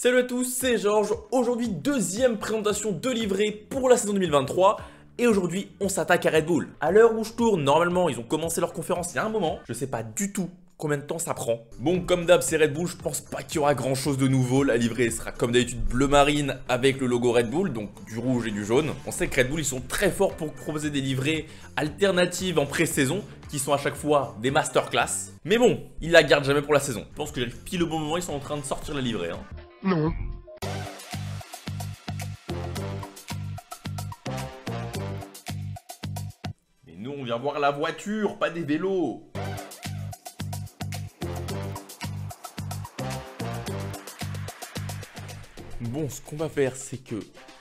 Salut à tous, c'est Georges. Aujourd'hui, deuxième présentation de livret pour la saison 2023. Et aujourd'hui, on s'attaque à Red Bull. À l'heure où je tourne, normalement, ils ont commencé leur conférence il y a un moment. Je sais pas du tout combien de temps ça prend. Bon, comme d'hab, c'est Red Bull. Je pense pas qu'il y aura grand chose de nouveau. La livrée sera comme d'habitude bleu marine avec le logo Red Bull, donc du rouge et du jaune. On sait que Red Bull, ils sont très forts pour proposer des livrées alternatives en pré-saison qui sont à chaque fois des masterclass. Mais bon, ils la gardent jamais pour la saison. Je pense que j'arrive pile au bon moment, ils sont en train de sortir la livrée. Non. Mais nous, on vient voir la voiture, pas des vélos. Bon, ce qu'on va faire, c'est que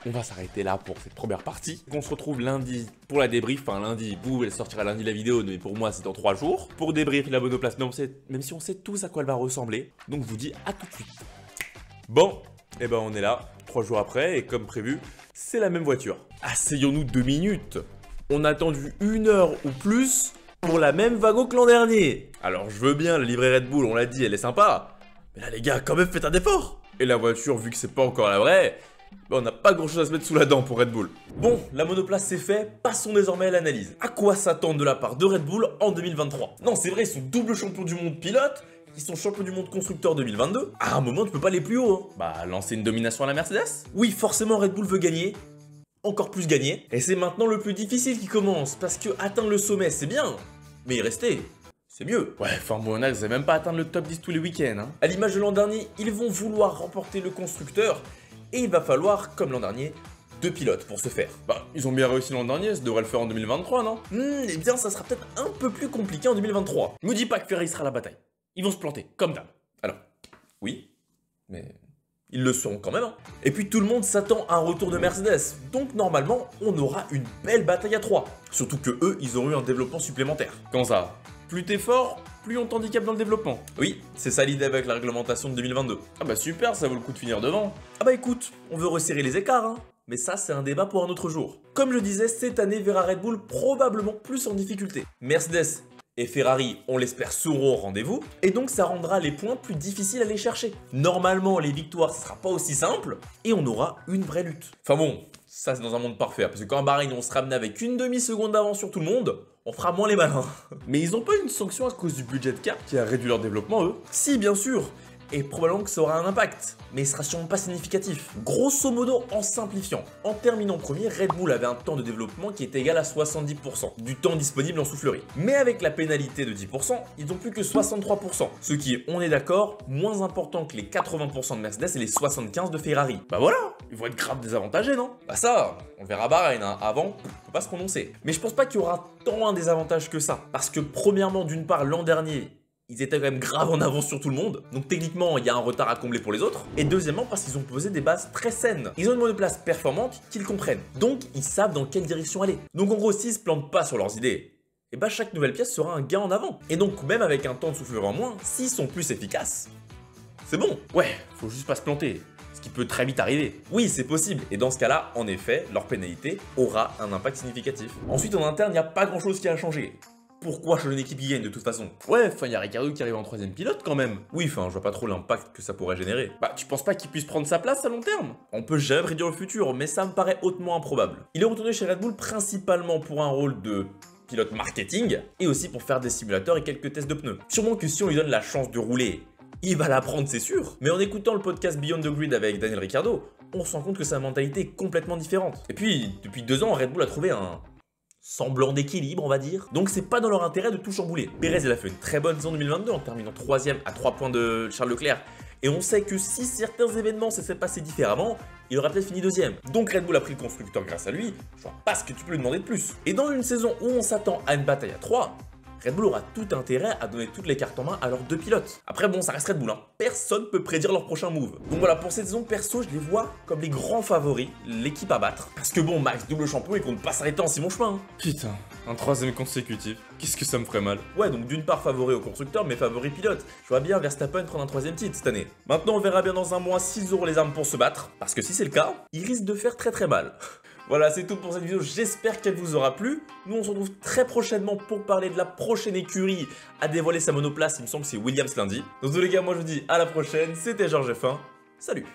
on va s'arrêter là pour cette première partie. On se retrouve lundi pour la débrief. Enfin, lundi, vous, elle sortira lundi la vidéo, mais pour moi, c'est dans 3 jours. Pour débrief la monoplace, même si on sait tous à quoi elle va ressembler. Donc, je vous dis à tout de suite. Bon, et ben on est là, 3 jours après, et comme prévu, c'est la même voiture. Asseyons-nous 2 minutes. On a attendu 1 heure ou plus pour la même wagon que l'an dernier. Alors, je veux bien, la livrée Red Bull, on l'a dit, elle est sympa. Mais là, les gars, quand même, faites un effort. Et la voiture, vu que c'est pas encore la vraie, ben on n'a pas grand chose à se mettre sous la dent pour Red Bull. Bon, la monoplace c'est fait, passons désormais à l'analyse. À quoi s'attendre de la part de Red Bull en 2023? Non, c'est vrai, ils sont double champions du monde pilote, ils sont champions du monde constructeur 2022. À un moment, tu peux pas aller plus haut. Bah, lancer une domination à la Mercedes? Oui, forcément, Red Bull veut gagner. Encore plus gagner. Et c'est maintenant le plus difficile qui commence, parce que atteindre le sommet, c'est bien, mais y rester, c'est mieux. Ouais, enfin bon, ils n'avaient même pas atteindre le top 10 tous les week-ends. À l'image de l'an dernier, ils vont vouloir remporter le constructeur, et il va falloir, comme l'an dernier, 2 pilotes pour ce faire. Bah, ils ont bien réussi l'an dernier, ça devrait le faire en 2023, non? Eh bien, ça sera peut-être un peu plus compliqué en 2023. Me dis pas que Ferrari sera à la bataille. Ils vont se planter, comme d'hab. Alors, oui, mais ils le seront quand même. Et puis tout le monde s'attend à un retour de Mercedes, donc normalement, on aura une belle bataille à 3. Surtout que eux, ils auront eu un développement supplémentaire. Comment ça? Plus t'es fort, plus on t'handicape dans le développement. Oui, c'est ça l'idée avec la réglementation de 2022. Ah bah super, ça vaut le coup de finir devant. Ah bah écoute, on veut resserrer les écarts, mais ça c'est un débat pour un autre jour. Comme je disais, cette année verra Red Bull probablement plus en difficulté. Mercedes et Ferrari, on l'espère, seront au rendez-vous, et donc ça rendra les points plus difficiles à aller chercher. Normalement, les victoires, ce sera pas aussi simple, et on aura une vraie lutte. Enfin bon, ça c'est dans un monde parfait, parce que quand à Bahreïn, on se ramenait avec une demi-seconde d'avance sur tout le monde, on fera moins les malins. Mais ils ont pas eu une sanction à cause du budget de cap qui a réduit leur développement, eux? Si, bien sûr, et probablement que ça aura un impact, mais il sera sûrement pas significatif. Grosso modo, en simplifiant, en terminant premier, Red Bull avait un temps de développement qui était égal à 70% du temps disponible en soufflerie. Mais avec la pénalité de 10%, ils n'ont plus que 63%, ce qui est, on est d'accord, moins important que les 80% de Mercedes et les 75% de Ferrari. Bah voilà, ils vont être grave désavantagés, non? Bah ça, on le verra à Bahreïn, avant, on peut pas se prononcer. Mais je pense pas qu'il y aura tant un désavantage que ça, parce que premièrement, d'une part, l'an dernier, ils étaient quand même grave en avance sur tout le monde, donc techniquement il y a un retard à combler pour les autres. Et deuxièmement parce qu'ils ont posé des bases très saines. Ils ont une monoplace performante qu'ils comprennent, donc ils savent dans quelle direction aller. Donc en gros s'ils se plantent pas sur leurs idées, et bah chaque nouvelle pièce sera un gain en avant. Et donc même avec un temps de soufflerie en moins, s'ils sont plus efficaces, c'est bon. Ouais, faut juste pas se planter. Ce qui peut très vite arriver. Oui, c'est possible. Et dans ce cas-là, en effet, leur pénalité aura un impact significatif. Ensuite, en interne, il n'y a pas grand-chose qui a changé. Pourquoi changer une équipe qui gagne de toute façon? Ouais, enfin, il y a Ricciardo qui arrive en 3ème pilote quand même. Oui, enfin, je vois pas trop l'impact que ça pourrait générer. Bah, tu penses pas qu'il puisse prendre sa place à long terme? On peut jamais prédire le futur, mais ça me paraît hautement improbable. Il est retourné chez Red Bull principalement pour un rôle de pilote marketing et aussi pour faire des simulateurs et quelques tests de pneus. Sûrement que si on lui donne la chance de rouler, il va la prendre, c'est sûr. Mais en écoutant le podcast Beyond the Grid avec Daniel Ricciardo, on se rend compte que sa mentalité est complètement différente. Et puis, depuis 2 ans, Red Bull a trouvé un semblant d'équilibre, on va dire. Donc c'est pas dans leur intérêt de tout chambouler. Pérez, il a fait une très bonne saison 2022 en terminant 3ème à 3 points de Charles Leclerc. Et on sait que si certains événements s'étaient passés différemment, il aurait peut-être fini 2ème. Donc Red Bull a pris le constructeur grâce à lui. Je vois pas ce que tu peux lui demander de plus. Et dans une saison où on s'attend à une bataille à 3, Red Bull aura tout intérêt à donner toutes les cartes en main à leurs 2 pilotes. Après bon, ça reste Red Bull, personne peut prédire leur prochain move. Donc voilà, pour cette saison, perso, je les vois comme les grands favoris, l'équipe à battre. Parce que bon, Max, double champion, il compte pas s'arrêter en si bon chemin. Putain, un 3ème consécutif, qu'est-ce que ça me ferait mal. Ouais, donc d'une part favori au constructeur, mais favori pilote. Je vois bien Verstappen prendre un 3ème titre cette année. Maintenant, on verra bien dans un mois s'ils auront les armes pour se battre. Parce que si c'est le cas, ils risquent de faire très très mal. Voilà, c'est tout pour cette vidéo, j'espère qu'elle vous aura plu. Nous, on se retrouve très prochainement pour parler de la prochaine écurie à dévoiler sa monoplace. Il me semble que c'est Williams lundi. Dans tous les cas, moi je vous dis à la prochaine, c'était Georges F1, salut.